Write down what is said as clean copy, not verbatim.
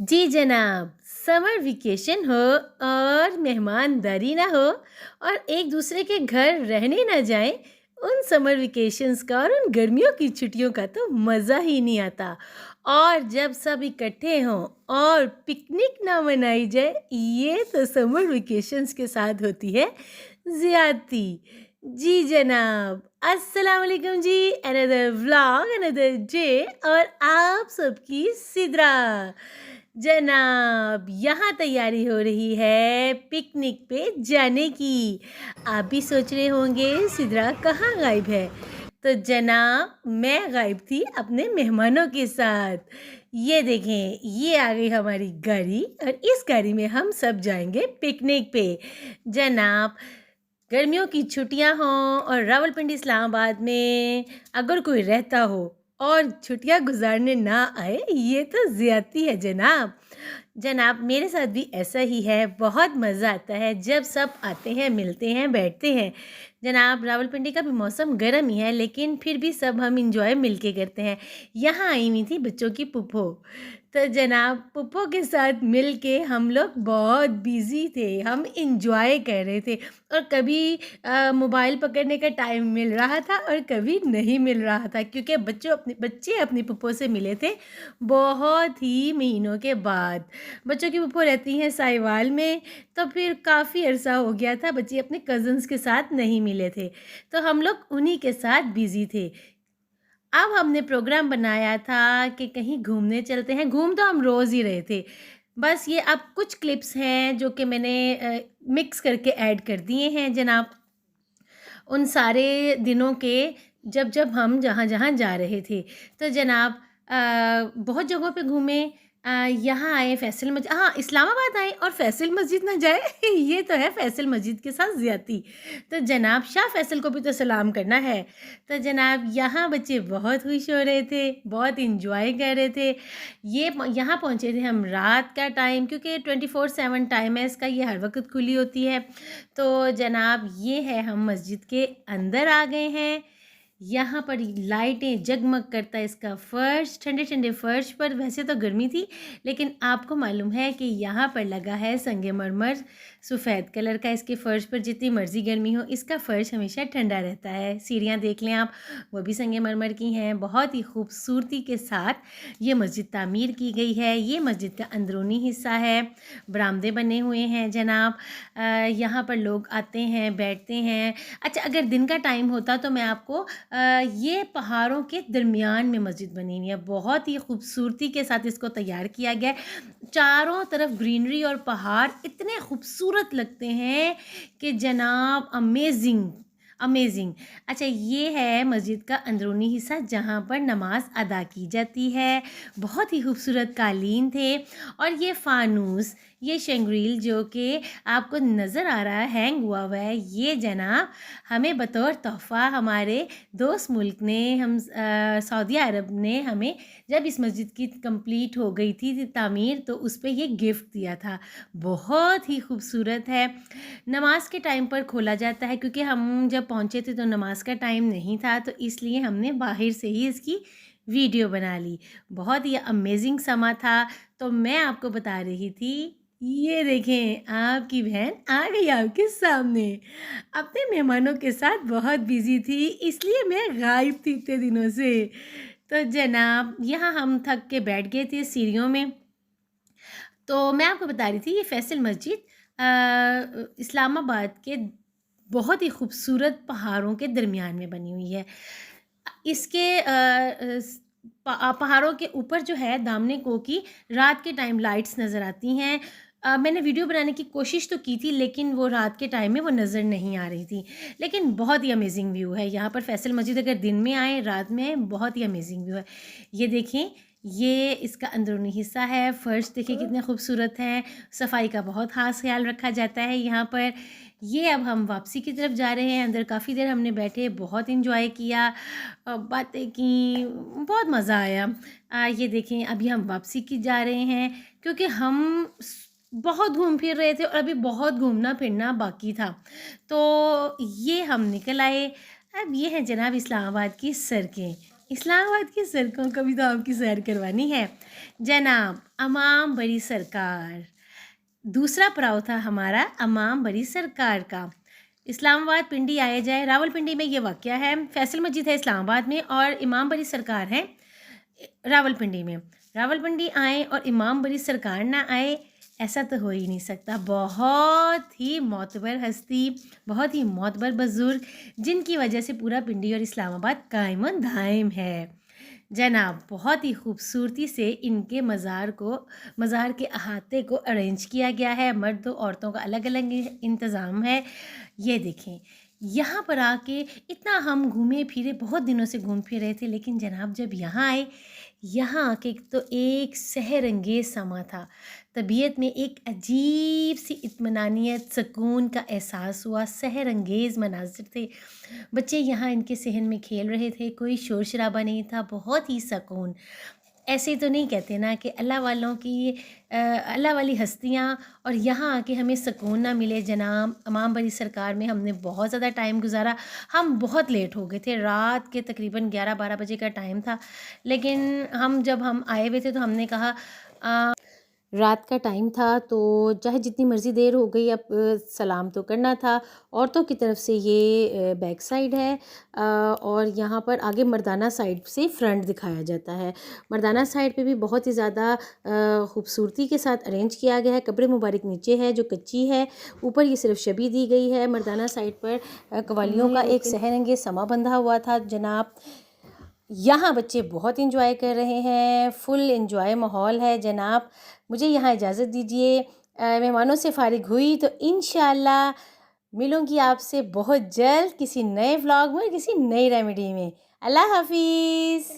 जी जनाब, summer vacation हो और मेहमानदारी ना हो और एक दूसरे के घर रहने ना जाएं, उन समर वेकेशंस का और उन गर्मियों की छुट्टियों का तो मज़ा ही नहीं आता। और जब सब इकट्ठे हों और पिकनिक ना मनाई जाए, ये तो समर वेकेशंस के साथ होती है ज़्यादती। जी जनाब, अस्सलाम वालेकुम जी, अनदर व्लॉग, अनदर डे और आप सबकी सिदरा। जनाब, यहाँ तैयारी हो रही है पिकनिक पे जाने की। आप भी सोच रहे होंगे सिदरा कहाँ गायब है? तो जनाब, मैं गायब थी अपने मेहमानों के साथ। ये देखें, ये आ गई हमारी गाड़ी और इस गाड़ी में हम सब जाएंगे पिकनिक पे। जनाब, गर्मियों की छुट्टियां हों और रावलपिंडी इस्लामाबाद में अगर कोई रहता हो और छुट्टियां गुजारने ना आए, ये तो ज़्यादती है जनाब। जनाब, मेरे साथ भी ऐसा ही है, बहुत मज़ा आता है जब सब आते हैं, मिलते हैं, बैठते हैं। जनाब, रावलपिंडी का भी मौसम गर्म ही है, लेकिन फिर भी सब हम इंजॉय मिलके करते हैं। यहाँ आई हुई थी बच्चों की पुप्पो, तो जनाब पुप्पो के साथ मिलके हम लोग बहुत बिज़ी थे, हम इंजॉय कर रहे थे और कभी मोबाइल पकड़ने का टाइम मिल रहा था और कभी नहीं मिल रहा था, क्योंकि बच्चे अपनी पुप्पो से मिले थे बहुत ही महीनों के बाद। बच्चों की पुप्पो रहती हैं साहिवाल में, तो फिर काफ़ी अरसा हो गया था बच्चे अपने कज़न्स के साथ नहीं मिले थे, तो हम लोग उन्हीं के साथ बिज़ी थे। अब हमने प्रोग्राम बनाया था कि कहीं घूमने चलते हैं, घूम तो हम रोज़ ही रहे थे। बस ये अब कुछ क्लिप्स हैं जो कि मैंने मिक्स करके ऐड कर दिए हैं जनाब, उन सारे दिनों के जब हम जहाँ-जहाँ जा रहे थे। तो जनाब बहुत जगहों पे घूमे, यहाँ आए फैसल मस्जिद, हाँ, इस्लामाबाद आए और फैसल मस्जिद ना जाए ये तो है फैसल मस्जिद के साथ ज़्यादती। तो जनाब शाह फैसल को भी तो सलाम करना है। तो जनाब यहाँ बच्चे बहुत खुश हो रहे थे, बहुत एंजॉय कर रहे थे। यहाँ पहुँचे थे हम रात का टाइम, क्योंकि 24/7 टाइम है इसका, ये हर वक्त खुली होती है। तो जनाब ये है, हम मस्जिद के अंदर आ गए हैं। यहाँ पर लाइटें जगमग करता है इसका फर्श, ठंडे ठंडे फर्श पर। वैसे तो गर्मी थी, लेकिन आपको मालूम है कि यहाँ पर लगा है संगमरमर, सफ़ेद कलर का। इसके फ़र्श पर जितनी मर्ज़ी गर्मी हो, इसका फ़र्श हमेशा ठंडा रहता है। सीढ़ियाँ देख लें आप, वो भी संगमरमर की हैं। बहुत ही खूबसूरती के साथ ये मस्जिद तामीर की गई है। ये मस्जिद का अंदरूनी हिस्सा है, बरामदे बने हुए हैं जनाब। यहाँ पर लोग आते हैं, बैठते हैं। अच्छा, अगर दिन का टाइम होता तो मैं आपको ये पहाड़ों के दरमियान में मस्जिद बनी हुई है, बहुत ही खूबसूरती के साथ इसको तैयार किया गया है। चारों तरफ ग्रीनरी और पहाड़ इतने खूबसूरत लगते हैं कि जनाब अमेजिंग अमेजिंग। अच्छा, ये है मस्जिद का अंदरूनी हिस्सा जहाँ पर नमाज अदा की जाती है। बहुत ही खूबसूरत कालीन थे और ये फ़ानूस, ये शंग्रील जो कि आपको नज़र आ रहा है हैंग हुआ हुआ है, ये जनाब हमें बतौर तोहफ़ा हमारे दोस्त मुल्क ने, हम सऊदी अरब ने हमें, जब इस मस्जिद की कंप्लीट हो गई थी तामीर, तो उस पे ये गिफ्ट दिया था। बहुत ही खूबसूरत है। नमाज के टाइम पर खोला जाता है, क्योंकि हम जब पहुँचे थे तो नमाज का टाइम नहीं था, तो इसलिए हमने बाहर से ही इसकी वीडियो बना ली। बहुत ही अमेजिंग समा था। तो मैं आपको बता रही थी, ये देखें आपकी बहन आ गई आपके सामने। अपने मेहमानों के साथ बहुत बिजी थी, इसलिए मैं गायब थी इतने दिनों से। तो जनाब यहाँ हम थक के बैठ गए थे सीढ़ियों में। तो मैं आपको बता रही थी, ये फैसल मस्जिद इस्लामाबाद के बहुत ही खूबसूरत पहाड़ों के दरमियान में बनी हुई है। इसके पहाड़ों के ऊपर जो है दामने को की रात के टाइम लाइट्स नज़र आती हैं। मैंने वीडियो बनाने की कोशिश तो की थी, लेकिन वो रात के टाइम में वो नज़र नहीं आ रही थी। लेकिन बहुत ही अमेजिंग व्यू है यहाँ पर फैसल मस्जिद, अगर दिन में आए, रात में, बहुत ही अमेजिंग व्यू है। ये देखें, ये इसका अंदरूनी हिस्सा है। फ़र्श देखिए कितने खूबसूरत हैं। सफाई का बहुत ख़ास ख्याल रखा जाता है यहाँ पर। ये अब हम वापसी की तरफ जा रहे हैं। अंदर काफ़ी देर हमने बैठे, बहुत इंजॉय किया, बातें की, बहुत मज़ा आया। ये देखें, अभी हम वापसी की जा रहे हैं, क्योंकि हम बहुत घूम फिर रहे थे और अभी बहुत घूमना फिरना बाकी था। तो ये हम निकल आए। अब ये है जनाब इस्लामाबाद की सड़कें। इस्लामाबाद की सड़कों का भी तो आपकी सैर करवानी है जनाब। अमाम बड़ी सरकार, दूसरा पड़ाव था हमारा अमाम बड़ी सरकार का। इस्लामाबाद पिंडी आया जाए, रावलपिंडी में ये वाक़या है। फैसल मस्जिद है इस्लामाबाद में और इमाम बड़ी सरकार है रावलपिंडी में। रावलपिंडी आए और इमाम बड़ी सरकार ना आए, ऐसा तो हो ही नहीं सकता। बहुत ही मोतबर हस्ती, बहुत ही मोतबर बुज़ुर्ग, जिनकी वजह से पूरा पिंडी और इस्लामाबाद कायम दायम है जनाब। बहुत ही खूबसूरती से इनके मज़ार के अहाते को अरेंज किया गया है। मर्द और औरतों का अलग अलग इंतज़ाम है। ये देखें, यहाँ पर आके इतना हम घूमे फिरे, बहुत दिनों से घूम फिर रहे थे, लेकिन जनाब जब यहाँ आए, यहाँ आके तो एक सहर अंगेज़ समा था। तबीयत में एक अजीब सी इत्मीनानियत, सुकून का एहसास हुआ। सहर अंगेज़ मनाज़िर थे, बच्चे यहाँ इनके सहन में खेल रहे थे, कोई शोर शराबा नहीं था, बहुत ही सुकून। ऐसे तो नहीं कहते ना कि अल्लाह वालों की अल्लाह वाली हस्तियाँ और यहाँ आके हमें सुकून ना मिले जनाब। इमाम बड़ी सरकार में हमने बहुत ज़्यादा टाइम गुजारा। हम बहुत लेट हो गए थे, रात के तकरीबन 11-12 बजे का टाइम था, लेकिन जब हम आए हुए थे तो हमने कहा रात का टाइम था तो चाहे जितनी मर्ज़ी देर हो गई, अब सलाम तो करना था। औरतों की तरफ से ये बैक साइड है और यहाँ पर आगे मर्दाना साइड से फ्रंट दिखाया जाता है। मर्दाना साइड पे भी बहुत ही ज़्यादा खूबसूरती के साथ अरेंज किया गया है। कब्र मुबारक नीचे है जो कच्ची है, ऊपर ये सिर्फ शबी दी गई है। मर्दाना साइड पर कवालियों का एक सहरंगे समा बंधा हुआ था जनाब। यहाँ बच्चे बहुत इंजॉय कर रहे हैं, फुल इंजॉय माहौल है जनाब। मुझे यहाँ इजाज़त दीजिए, मेहमानों से फ़ारिग हुई तो इंशाअल्लाह मिलूँगी आपसे बहुत जल्द किसी नए व्लॉग में, किसी नई रेमेडी में। अल्लाह हाफिज़।